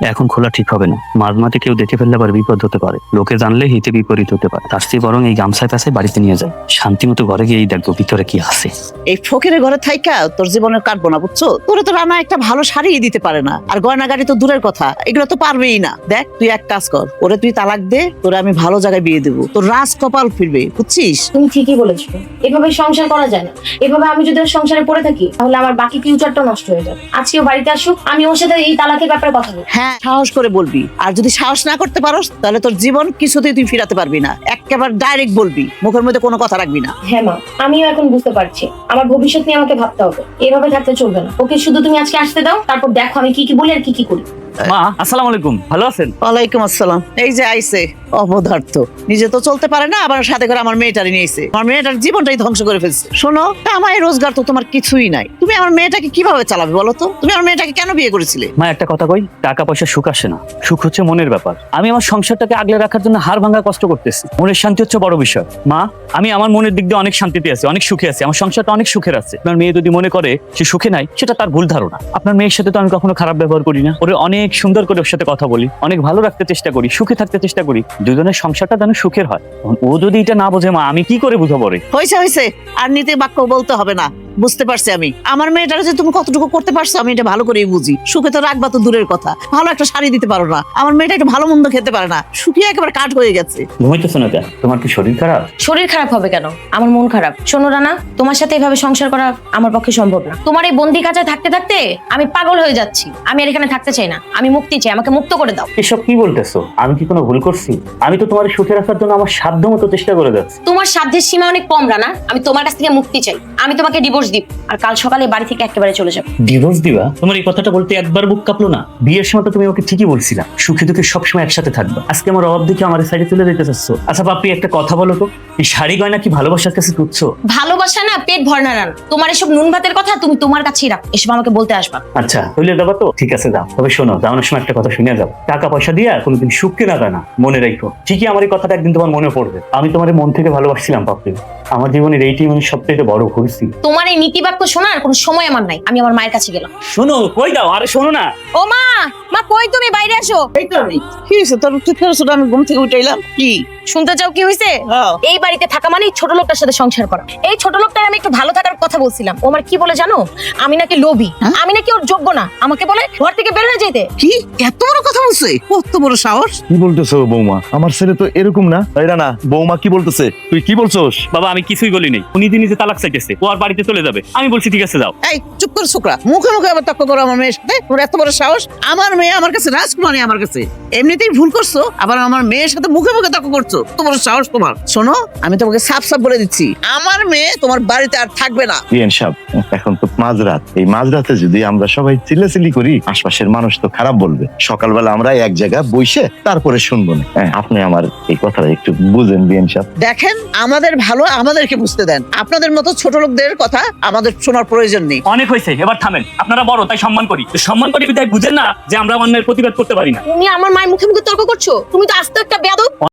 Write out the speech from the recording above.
এখন খোলা ঠিক হবে না, মাঝমাঝে কেউ দেখে ফেললে আবার বিপদ হতে পারে, লোকে জানলে হিতে বিপরীত হতে পারে। তার চেয়ে বরং এই গামছায় প্যাঁচায় বাড়িতে নিয়ে যায়, শান্তি মতো ঘরে গিয়েই দেখবো ভিতরে কি আছে। এই ফকিরের ঘরে থাইকা তোর জীবনের কাটবো না, বুঝছো? তোরে তো রানা একটা ভালো শাড়ি দিতে পারে না, আর গয়না গাড়ি তো দূরের কথা, এগুলো তো পারবেই না। দেখ তুই এক কাজ কর, ওরে তুই তালাক দে, তোরে আমি ভালো জায়গায় বিয়ে দেবো, তোর রাজ কপাল ফিরবে, বুঝছিস? তুমি ঠিকই বলেছো, এভাবে সংসার করা যায় না। এভাবে আমি যদি ওর সংসারে পড়ে থাকি তাহলে আমার বাকি ফিউচারটা নষ্ট হয়ে যাবে। আজকে ও বাড়িতে আসুক, আমি ওর সাথে এই তালাকের ব্যাপারে কথা বলবো। হ্যাঁ, সাহস করে বলবি, আর যদি সাহস না করতে পারোস তাহলে তোর জীবন কিছুতেই তুই ফিরাতে পারবি না। একেবারে ডাইরেক্ট বলবি, মুখের মধ্যে কোনো কথা রাখবি না। হ্যাঁ মা, আমিও এখন বুঝতে পারছি আমার ভবিষ্যৎ নিয়ে আমাকে ভাবতে হবে। এভাবে থাকতে চলবে না। ওকে শুধু তুমি আজকে আসতে দাও, তারপর দেখো আমি কি কি বলি আর কি কি করি। মা আসসালামু আলাইকুম, ভালো আছেন? ওয়ালাইকুম আসসালাম। এই যে আইছে অপদার্থ, নিজে তো চলতে পারে না, আবার সাথে করে আমার মেয়েটারই নিয়েছে। আমার মেয়েটার জীবনটাই ধ্বংস করে ফেলছে। শোনো, কামাই রোজগার তো তোমার কিছুই নাই, তুমি আমার মেয়েটাকে কিভাবে চালাবে বলো তো? তুমি আমার মেয়েটাকে কেন বিয়ে করেছিলে? মা একটা কথা কই, টাকা পয়সা সুখ আসে না, সুখ হচ্ছে মনের ব্যাপার। আমি আমার সংসারটাকে আগলে রাখার জন্য হাড় ভাঙা কষ্ট করতেছি, মনের শান্তি হচ্ছে বড় বিষয়। মা আমি আমার মনের দিক দিয়ে অনেক শান্তিতে আছি, অনেক সুখে আছি, আমার সংসারটা অনেক সুখের আছে। আপনার মেয়ে যদি মনে করে সে সুখে নাই, সেটা তার ভুল ধারণা। আপনার মেয়ের সাথে তো আমি কখনো খারাপ ব্যবহার করি না, ওরে অনেক সুন্দর করে ওর সাথে কথা বলি, অনেক ভালো রাখতে চেষ্টা করি, সুখে থাকতে চেষ্টা করি, দুজনের সংসারটা যেন সুখের হয়। ও যদি এটা না বোঝে মা, আমি কি করে বুঝাবো রে? হয়েছে হয়েছে, আর নীতি বাক্য বলতে হবে না, বুঝতে পারছি আমি। আমার মেয়েটার যে তুমি কতটুকু করতে পারছো আমি এটা ভালো করেই বুঝি। সুখে তো রাখবা তো দূরের কথা, ভালো একটা শাড়ি দিতে পারো না। আমার মেয়েটা একটু ভালো মন্দ খেতে পারে না, শুকিয়ে একেবারে কাঠ হয়ে গেছে। ঘুমাইতেছো না কেন? তোমার কি শরীর খারাপ? শরীর খারাপ হবে কেন? আমার মন খারাপ। শোনো রানা, তোমার সাথে এভাবে সংসার করা আমার পক্ষে সম্ভব না। তোমার এই বন্দি কাজে থাকতে থাকতে আমি পাগল হয়ে যাচ্ছি। আমি আর এখানে থাকতে চাই না, আমি মুক্তি চাই, আমাকে মুক্ত করে দাও। এসব কি বলতেছো? আমি কি কোনো ভুল করছি? আমি তো তোমার সুখে রাখার জন্য আমার সাধ্য মতো চেষ্টা করে যাচ্ছি। তোমার সাধ্যের সীমা অনেক কম রানা, আমি তোমার কাছ থেকে মুক্তি চাই। আমি তোমাকে ডিভোর্স দিব, আর কাল সকালে বাড়ি থেকে একেবারে চলে যাবো। ডিভোর্স দিবা? তোমার এই কথাটা বলতে একবার বুক কাঁপলো না? বিয়ের সময় তো তুমি ওকে ঠিকই বলছিলা সুখে দুঃখে সবসময় একসাথে থাকবা, আজকে আমার অভাব দেখে আমার সাইডে তুলে দিতে চাচ্ছ। আচ্ছা বাপি একটা কথা বলো তো, এই শাড়ি গয়না কি ভালোবাসার কাছে তুচ্ছ? ভালোবাসা না পেট ভরনা রানা। তোমার এসব নুন ভাতের কথা তুমি তোমার কাছেই রাখ, এসব আমাকে বলতে আসবা। আচ্ছা হইলে যাবা তো ঠিক আছে, যাও। তবে শোনো, যাওয়ানোর সময় একটা কথা শুনে যাও, টাকা পয়সা দিয়ে কোনোদিন সুখ কেনা যায় না, মনে রাখো। ঠিকই আমার এই কথাটা একদিন তোমার মনে পড়বে। আমি তোমার মন থেকে ভালোবাসছিলাম পাপড়ি, আমার জীবনের এইটি মানে সবচেয়ে বড় ভুল ছিল। তোমার এই নীতিবাক্য শোনার কোনো সময় আমার নাই, আমি আমার মায়ের কাছে গেলাম। শোনো কই দাও, আরে শোনো না। ও মা, মা কই তুমি? বাইরে আসো। এই তো আমি, কি হয়েছে তোর? আমি ঘুম থেকে উঠে এলাম। কি শুনতে চাও কি হয়েছে? হ্যাঁ। এই বাড়িতে থাকা মানে ছোট লোকটার সাথে সংসার করা। এই ছোট লোকটার আমি একটু ভালো থাকার কথা বলছিলাম, ও আমার কি বলে জানো? আমি নাকি লোভী, আমি নাকি ওর যোগ্য না, আমাকে বলে ঘর থেকে বের হয়ে যেতে। কি এত বড় কথা বলছে? কত বড় সাহস! কি বলতেছো বৌমা? আমার ছেলে তো এরকম না। তাইরা না বৌমা কি বলতেছে? তুই কি বলছস? বাবা আমি কিছুই বলি নাই, উনি নিজে তালাক চাইতেছে, ও আর বাড়িতে চলে যাবে। আমি বলছি ঠিক আছে যাও। এই চুপ কর ছোকরা, মুখে মুখে আবার তর্ক করো আমার মেয়ের সাথে। তোর এত বড় সাহস! আমার মেয়ে আমার কাছে রাজকুমারী, আমার কাছে এমনিতেই ভুল করছো, আবার আমার মেয়ের সাথে মুখে মুখে তর্ক করছো। তোমার সাহস তোমার! শোনো, আমি তোমাকে সাফ সাফ বলে দিচ্ছি, আমার মেয়ে তোমার বাড়িতে আর থাকবে না। বিয়েন সাহেব, এখন তো মাঝরাত, এই মাঝরাতে যদি আমরা সবাই চিল্লাচিল্লি করি আশপাশের মানুষ তো খারাপ বলবে। সকালবেলা আমরা এক জায়গায় বসে তারপরে শুনবো না। আপনি আমার এই কথাটা একটু বুঝেন বিয়েন সাহেব। দেখেন, আমাদের ভালো আমাদেরকে বুঝতে দেন, আপনাদের মতো ছোট লোকদের কথা আমাদের শোনার প্রয়োজন নেই। অনেক হয়েছে, এবার থামেন। আপনারা বড় তাই সম্মান করি, সম্মান করি বিধায় বুঝেন না যে আমরা অন্যায়ের প্রতিবাদ করতে পারি না। তুমি আমার মায়ের মুখে মুখে তর্ক করছো, তুমি তো আস্ত একটা বেয়াদব।